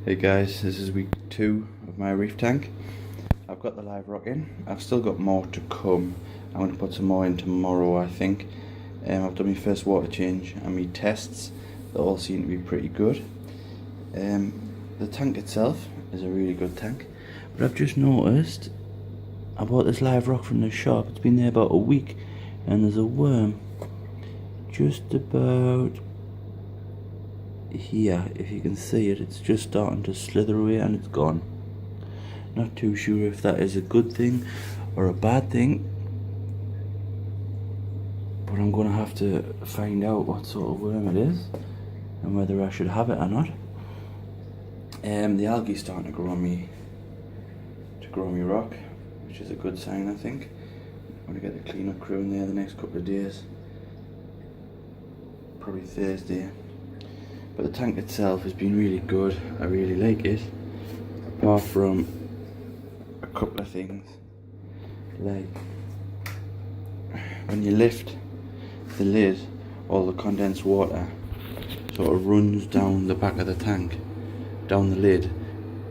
Hey guys, this is week 2 of my reef tank. I've got the live rock in. I've still got more to come. I'm going to put some more in tomorrow, I think. I've done my first water change and my tests. They all seem to be pretty good. The tank itself is a really good tank, but I've just noticed I bought this live rock from the shop. It's been there about a week and there's a worm just about here. If you can see it, it's just starting to slither away and it's gone. Not too sure if that is a good thing or a bad thing, but I'm going to have to find out what sort of worm it is and whether I should have it or not. The algae's starting to grow on me rock, which is a good sign, I think. I'm going to get the cleanup crew in there the next couple of days, probably Thursday. But the tank itself has been really good. I really like it, apart from a couple of things, like when you lift the lid, all the condensed water sort of runs down the back of the tank, down the lid,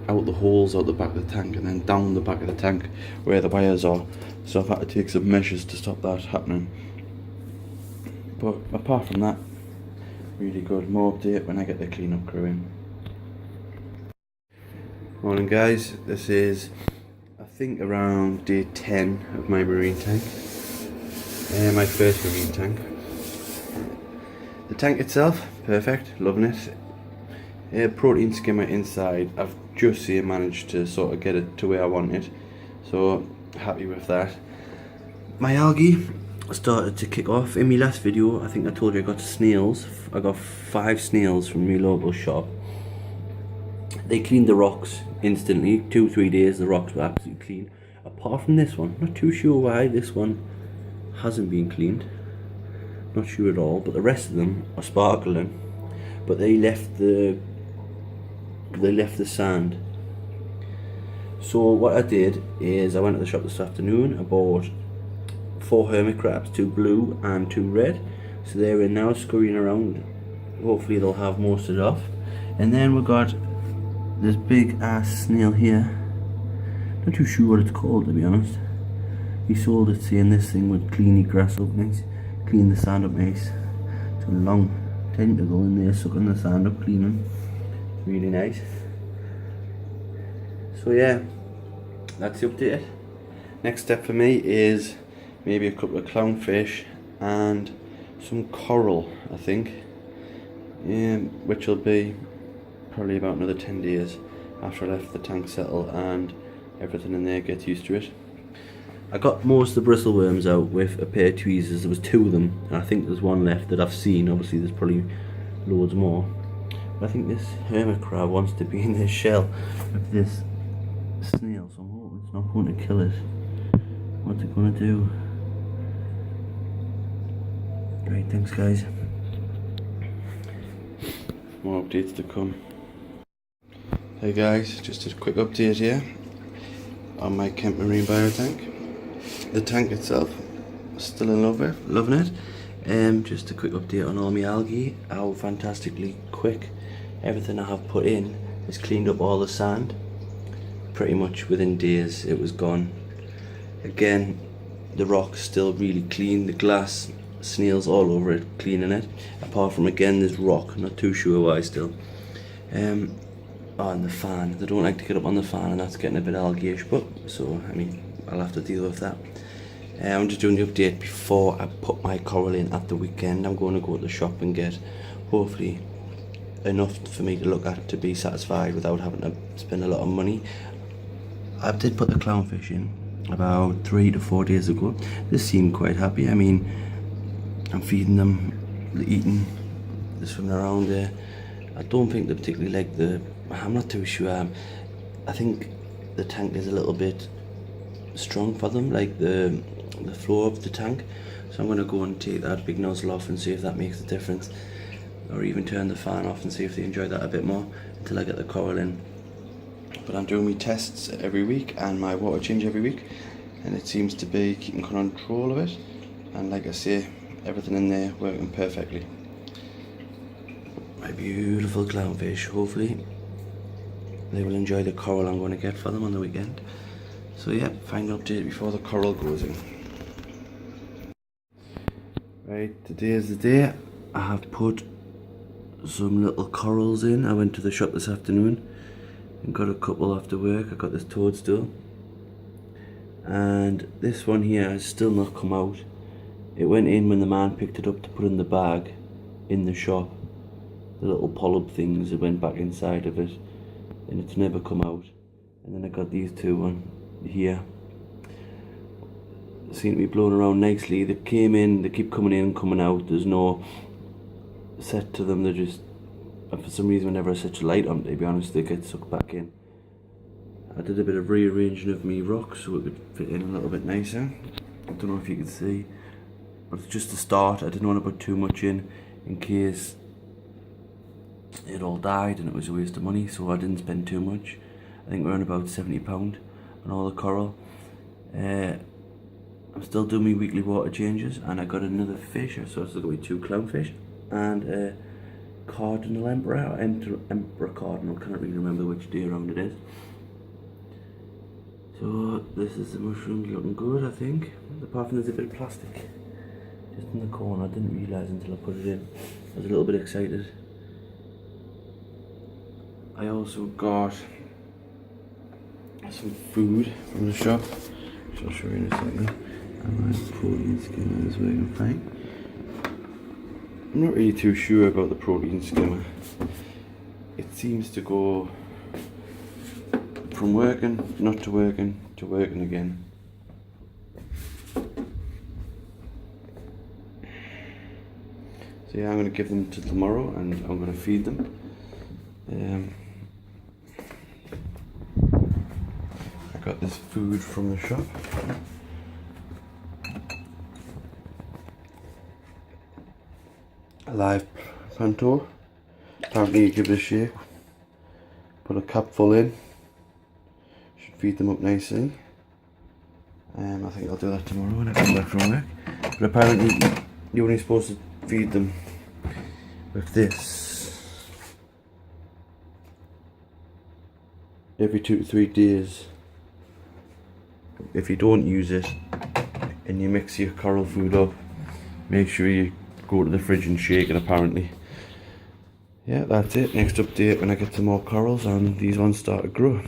out the holes out the back of the tank, and then down the back of the tank where the wires are. So I've had to take some measures to stop that happening. But apart from that, really good. More update when I get the cleanup crew in. Morning guys, this is I think around day 10 of my marine tank. My first marine tank. The tank itself, perfect, loving it. Protein skimmer inside. I've just managed to sort of get it to where I want it, so happy with that. My algae started to kick off. In my last video, I think I told you I got snails. I got 5 snails from my local shop. They cleaned the rocks instantly. 2-3 days the rocks were absolutely clean, apart from this one. Not too sure why this one hasn't been cleaned, not sure at all, but the rest of them are sparkling. But they left the sand. So what I did is I went to the shop this afternoon. I bought 4 hermit crabs, 2 blue and 2 red. So they're in now, scurrying around. Hopefully they'll have most of it off. And then we got this big ass snail here. Not too sure what it's called, to be honest. He sold it saying this thing would clean the grass up nice, clean the sand up nice. It's a long tentacle in there sucking the sand up, cleaning. Really nice. So yeah, that's the update. Next step for me is maybe a couple of clownfish and some coral, I think, which will be probably about another 10 days after I let the tank settle and everything in there gets used to it. I got most of the bristle worms out with a pair of tweezers. There was 2 of them, and I think there's 1 left that I've seen. Obviously there's probably loads more. But I think this hermit crab wants to be in this shell of this snail, so I'm hoping it's not going to kill it. What's it going to do? Right, thanks guys. More updates to come. Hey guys, just a quick update here on my Kent Marine Bio tank. The tank itself, still in love with, loving it. Just a quick update on all my algae, how fantastically quick everything I have put in has cleaned up all the sand. Pretty much within days it was gone. Again, the rock's still really clean, the glass, snails all over it, cleaning it. Apart from, again, this rock, not too sure why still. Oh, and the fan, they don't like to get up on the fan, and that's getting a bit algae-ish, but so, I mean, I'll have to deal with that. I'm just doing the update before I put my coral in at the weekend. I'm going to go to the shop and get, hopefully, enough for me to look at to be satisfied without having to spend a lot of money. I did put the clownfish in about 3 to 4 days ago. They seem quite happy. I mean, I'm feeding them, they're eating, they're swimming around there. I don't think they particularly like I'm not too sure. I think the tank is a little bit strong for them, like the flow of the tank. So I'm going to go and take that big nozzle off and see if that makes a difference, or even turn the fan off and see if they enjoy that a bit more until I get the coral in. But I'm doing my tests every week and my water change every week, and it seems to be keeping control of it, and like I say, everything in there working perfectly. My beautiful clownfish, hopefully they will enjoy the coral I'm going to get for them on the weekend. So yeah, final update before the coral goes in. Right, today is the day. I have put some little corals in. I went to the shop this afternoon and got a couple after work. I got this toadstool, and this one here has still not come out. It went in when the man picked it up to put in the bag in the shop. The little polyp things, it went back inside of it, and it's never come out. And then I got these two on here, seem to be blowing around nicely. They came in, they keep coming in and coming out. There's no set to them. They're just, for some reason, whenever I set a light on, to be honest, they get sucked back in. I did a bit of rearranging of me rocks so it could fit in a little bit nicer. I don't know if you can see, but it's just a start. I didn't want to put too much in case it all died and it was a waste of money, so I didn't spend too much. I think we're on about £70 on all the coral. I'm still doing my weekly water changes, and I got another fish. So I still got 2 clownfish and a cardinal emperor, or emperor cardinal. Can't really remember which day around it is. So this is the mushrooms looking good, I think. Apart from there's a bit of plastic just in the corner. I didn't realise until I put it in. I was a little bit excited. I also got some food from the shop, which I'll show you in a second. And my protein skimmer is working fine. I'm not really too sure about the protein skimmer. It seems to go from working, not to working, to working again. So yeah, I'm going to give them to tomorrow and I'm going to feed them. I got this food from the shop. A live panto. Apparently you give it a shake. Put a capful in. Should feed them up nicely. I think I'll do that tomorrow when I come back from work. But apparently you're only supposed to feed them with this every 2 to 3 days. If you don't use it and you mix your coral food up, make sure you go to the fridge and shake it apparently. Yeah, that's it. Next update when I get some more corals and these ones start to grow.